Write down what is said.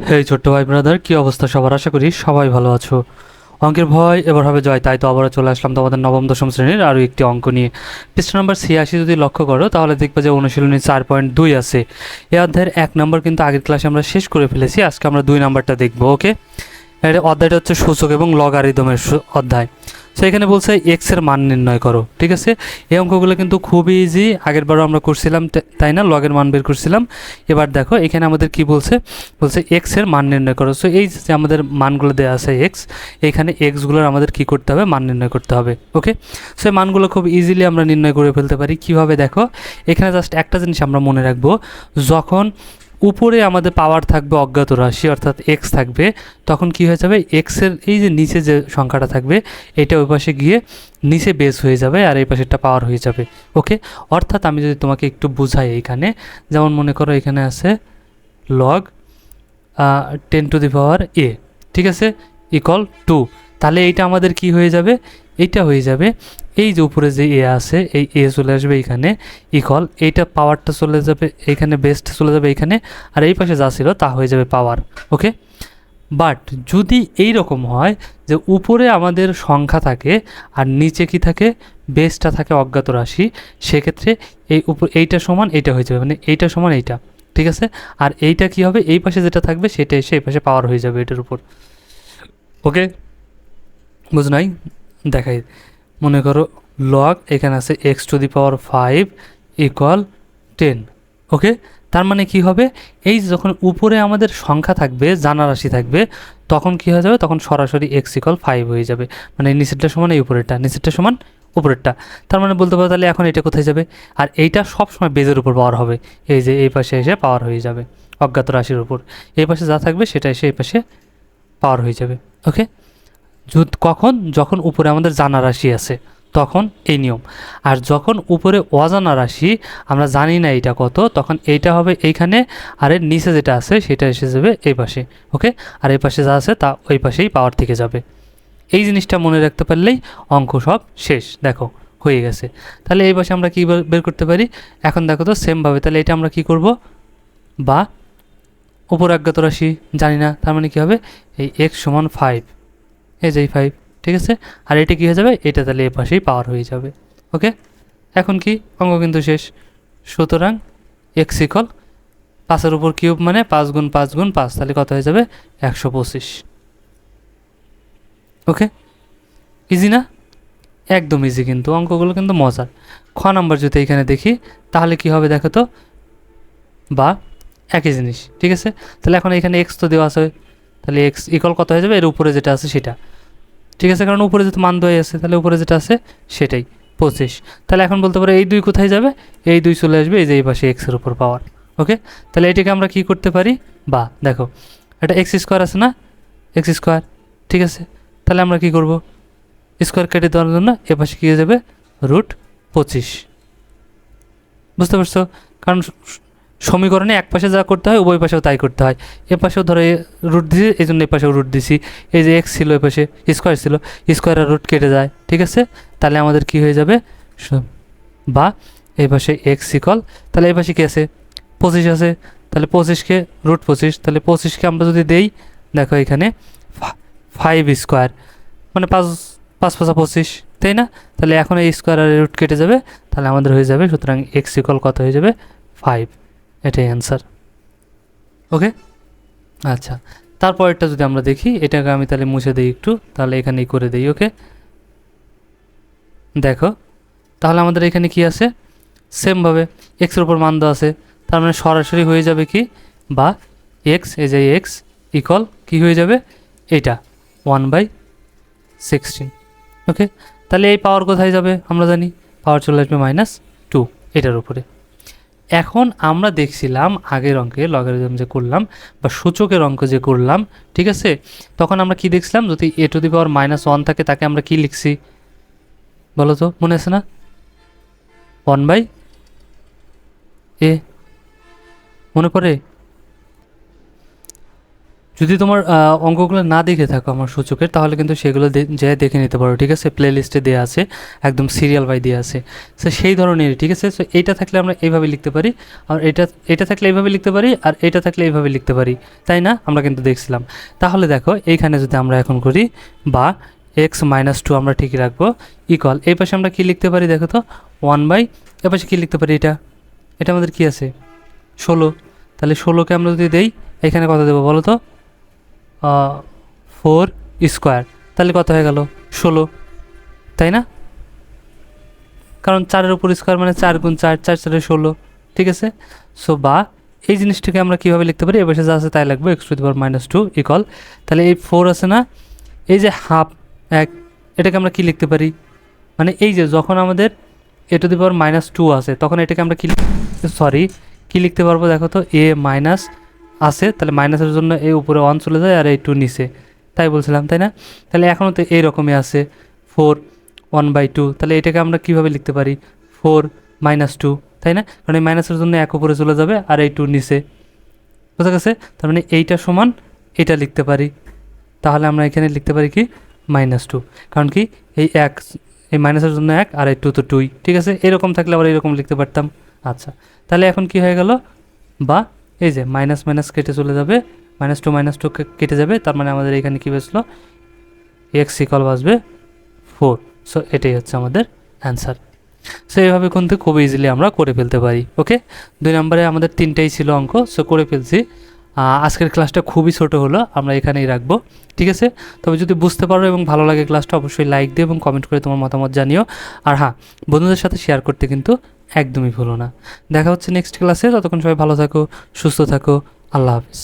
হেই ছোট্ট ভাই ব্রাদার, কি অবস্থা সবার? আশা করি সবাই ভালো আছো। অঙ্কের ভয় এবার হবে জয়, তাই তো আবারও চলে আসলাম তোমাদের নবম দশম শ্রেণীর আরও একটি অঙ্ক নিয়ে। পৃষ্ঠা নম্বর 86 যদি লক্ষ্য করো তাহলে দেখবে যে অনুশীলনী 4.2 আছে। এই অধ্যায়ের 1 নম্বর কিন্তু আগের ক্লাসে আমরা শেষ করে ফেলেছি, আজকে আমরা 2 নম্বরটা দেখবো। ওকে, এর অধ্যায়টা হচ্ছে সূচক এবং লগারিদমের অধ্যায়। সো এখানে বলছে এক্স এর মান নির্ণয় করো। ঠিক আছে, এই অঙ্কগুলো কিন্তু খুবই ইজি, আগেরবারও আমরা করছিলাম তাই না, লগের মান বের করছিলাম। এবার দেখো এখানে আমাদের কি বলছে, বলছে এক্স এর মান নির্ণয় করো। সো এই যে আমাদের মানগুলো দেওয়া আছে এক্স, এখানে এক্সগুলোর আমাদের কি করতে হবে, মান নির্ণয় করতে হবে। ওকে, সো এই মানগুলো খুব ইজিলি আমরা নির্ণয় করে ফেলতে পারি। কিভাবে দেখো, এখানে জাস্ট একটা জিনিস আমরা মনে রাখবো, যখন উপরে আমাদের পাওয়ার থাকবে অজ্ঞাত রাশি অর্থাৎ এক্স থাকবে, তখন কি হয়ে যাবে, এক্সের এই যে নিচে যে সংখ্যাটা থাকবে এটা ওই পাশে গিয়ে নিচে বেস হয়ে যাবে আর এই পাশেরটা পাওয়ার হয়ে যাবে। ওকে, অর্থাৎ আমি যদি তোমাকে একটু বুঝাই, এইখানে যেমন মনে করো এখানে আছে লগ 10⁻a, ঠিক আছে, ইকুয়াল 2। তাহলে এইটা আমাদের কি হয়ে যাবে, এইটা হয়ে যাবে এই যে উপরে যে এ আছে এই এ চলে আসবে এখানে, ইকুয়াল এইটা পাওয়ারটা চলে যাবে এইখানে, বেসটা চলে যাবে এইখানে, আর এই পাশে যা ছিল তা হয়ে যাবে পাওয়ার। ওকে, বাট যদি এই রকম হয় যে উপরে আমাদের সংখ্যা থাকে আর নিচে কি থাকে, বেসটা থাকে অজ্ঞাত রাশি, সেক্ষেত্রে এই উপর এইটা সমান এইটা হয়ে যাবে, মানে এইটা সমান এইটা। ঠিক আছে, আর এইটা কি হবে, এই পাশে যেটা থাকবে সেটা এসে এই পাশে পাওয়ার হয়ে যাবে এটার উপর। ওকে, বুঝ নাই? দেখাই, মনে করো লগ এখানে আছে x⁵ ইকুয়াল 10। ওকে, তার মানে কি হবে, এই যখন উপরে আমাদের সংখ্যা থাকবে, জানা রাশি থাকবে, তখন কি হয়ে যাবে, তখন সরাসরি x=5 হয়ে যাবে। মানে নিচেরটা সমান এই উপরেরটা, নিচেরটা সমান উপরেরটা। তার মানে বলতে পারো তাহলে এখন এটা কোথায় যাবে, আর এইটা সবসময় বেজের উপর পাওয়ার হবে, এই যে এই পাশে এসে পাওয়ার হয়ে যাবে অজ্ঞাত রাশির উপর, এই পাশে যা থাকবে সেটা এসে এই পাশে পাওয়ার হয়ে যাবে। ওকে, কখন, যখন উপরে আমাদের জানা রাশি আছে তখন এই নিয়ম, আর যখন উপরে অজানা রাশি আমরা জানি না এটা কত, তখন এইটা হবে এইখানে, আর এর নিচে যেটা আছে সেটা এসে যাবে এই পাশে। ওকে, আর এই পাশে যা আছে তা ওই পাশেই পাওয়ার থেকে যাবে। এই জিনিসটা মনে রাখতে পারলেই অঙ্ক সব শেষ। দেখো হয়ে গেছে। তাহলে এই পাশে আমরা কী বের করতে পারি, এখন দেখো তো সেমভাবে, তাহলে এটা আমরা কি করব, বা উপর অজ্ঞাত রাশি জানি না, তার মানে কী হবে, এই x=5, এই যে 5, ঠিক আছে, আর এটা কী হয়ে যাবে, এটা তাহলে এ পাশেই পাওয়ার হয়ে যাবে। ওকে, এখন কি, অঙ্ক কিন্তু শেষ। সুতরাং x=, 5-এর উপর কিউব মানে 5 × 5 × 5, তাহলে কত হয়ে যাবে, 125। ওকে, ইজি না? একদম ইজি, কিন্তু অঙ্কগুলো কিন্তু মজার। খ নাম্বার যদি এখানে দেখি তাহলে কি হবে দেখো তো, বা একই জিনিস। ঠিক আছে, তাহলে এখন এখানে এক্স তো দেওয়া আছে, তাহলে x= কত হয়ে যাবে, এর উপরে যেটা আছে সেটা। ঠিক আছে, কারণ উপরে যেহেতু মান দেওয়া আছে তাহলে উপরে যেটা আছে সেটাই 25। তাহলে এখন বলতে পারো এই 2 কোথায় যাবে, এই 2 চলে আসবে এই যে এই পাশে এক্সের উপর পাওয়ার। ওকে, তাহলে এটাকে আমরা কি করতে পারি, বা দেখো এটা x² আছে না, x², ঠিক আছে, তাহলে আমরা কি করব, স্কোয়ার কেটে দেওয়ার জন্য এ পাশে কী হয়ে যাবে, √25। বুঝতে পারছো? কারণ সমীকরণে এক পাশে যা করতে হয় উভয় পাশেও তাই করতে হয়। এ পাশেও ধরো রুট দিয়েছি, এই জন্য এ পাশেও রুট দিছি, এই যে এক্স ছিল এ পাশে স্কোয়ার ছিল, স্কোয়ার আর রুট কেটে যায়। ঠিক আছে, তাহলে আমাদের কি হয়ে যাবে, বা এই পাশে x=, তাহলে এই পাশে কী আছে, 25 আছে, তাহলে 25কে √25, তাহলে 25কে আমরা যদি দেই, দেখো এখানে 5² মানে 5×5 = 25, তাই না? তাহলে এখন এই স্কোয়ার আর রুট কেটে যাবে, তাহলে আমাদের হয়ে যাবে, সুতরাং x= কত হয়ে যাবে, 5। এটাই অ্যান্সার। ওকে, আচ্ছা, তারপরেরটা যদি আমরা দেখি, এটাকে আমি তাহলে মুছে দিই একটু, তাহলে এখানেই করে দিই। ওকে, দেখো তাহলে আমাদের এখানে কি আছে, সেমভাবে এক্সের উপর মান দেওয়া আছে, তার মানে সরাসরি হয়ে যাবে কি, বা এক্স, এই যে x= কী হয়ে যাবে, এটা 1/16। ওকে, তাহলে এই পাওয়ার কোথায় যাবে, আমরা জানি পাওয়ার চলে আসবে -2 এটার উপরে। এখন আমরা দেখছিলাম আগের অঙ্কে লগারিদম যে করলাম বা সূচকের অঙ্ক যে করলাম, ঠিক আছে, তখন আমরা কি দেখছিলাম, যদি a⁻−1 থাকে তাকে আমরা কি লিখছি বলো তো, মনে আছে না, 1/a, মনে পড়ে? যদি তোমার অঙ্কগুলো না দেখে থাকো আমার সূচকের, তাহলে কিন্তু সেগুলো যে দেখে নিতে পারো, ঠিক আছে? প্লে লিস্টে দেওয়া আছে, একদম সিরিয়াল বাই দেওয়া আছে। সো সেই ধরনের, ঠিক আছে? সো এইটা থাকলে আমরা এইভাবে লিখতে পারি, আর এটা থাকলে এইভাবে লিখতে পারি, আর এটা থাকলে এইভাবে লিখতে পারি, তাই না? আমরা কিন্তু দেখছিলাম। তাহলে দেখো এইখানে যদি আমরা এখন করি বা x-2 আমরা ঠিকই রাখবো ইকুয়াল, এই পাশে আমরা কী লিখতে পারি দেখো তো, 1/, এ পাশে কী লিখতে পারি, এটা আমাদের কী আছে 16। তাহলে 16কে আমরা যদি দেই, এখানে কত দেবো বলো তো, 4 স্কোয়ার, তাহলে কত হয়ে গেল 16, তাই না? কারণ 4-এর উপর স্কোয়ার মানে 4 গুণ 4, 4 4 16, ঠিক আছে? সো বা এই জিনিসটাকে আমরা কীভাবে লিখতে পারি, এবার যা আছে তাই লাগবে, x⁻² ইকুয়াল, তাহলে এই 4 আছে না, এই যে হাফ 1, এটাকে আমরা কি লিখতে পারি, মানে এই যে যখন আমাদের a⁻² আছে তখন এটাকে আমরা কি লিখতে পারবো দেখো তো, a মাইনাস আছে, তাহলে মাইনাসের জন্য এই উপরে 1 চলে যায় আর এই 2 নিচে, তাই বলছিলাম, তাই না? তাহলে এখনও তো এইরকমই আছে 4/1/2, তাহলে এটাকে আমরা কীভাবে লিখতে পারি, 4-2, তাই না? কারণ এই মাইনাসের জন্য 1 উপরে চলে যাবে আর এই 2 নিচে, বুঝা গেছে? তার মানে এইটা সমান এটা লিখতে পারি, তাহলে আমরা এখানে লিখতে পারি কি -2, কারণ কি এই মাইনাসের জন্য 1 আর এই 2 তো 2, ঠিক আছে? এরকম থাকলে আবার এরকম লিখতে পারতাম। আচ্ছা, তাহলে এখন কি হয়ে গেল, বা এই যে মাইনাস মাইনাস কেটে চলে যাবে, -2 কেটে যাবে, তার মানে আমাদের এখানে কী বাঁচলো, x ইকুয়াল বাঁচবে 4। সো এটাই হচ্ছে আমাদের অ্যান্সার। সো এইভাবে কিন্তু খুব ইজিলি আমরা করে ফেলতে পারি। ওকে, 2 নম্বরে আমাদের 3টাই ছিল অঙ্ক, সো করে ফেলছি। আজকের ক্লাসটা খুবই ছোট হলো, আমরা এখানেই রাখবো, ঠিক আছে? তবে যদি বুঝতে পারো এবং ভালো লাগে ক্লাসটা, অবশ্যই লাইক দিও এবং কমেন্ট করে তোমার মতামত জানিও। আর হ্যাঁ, বন্ধুদের সাথে শেয়ার করতে কিন্তু একদমই ভুলো না। দেখা হচ্ছে নেক্সট ক্লাসে, ততক্ষণ সবাই ভালো থাকো, সুস্থ থাকো, আল্লাহ হাফিজ।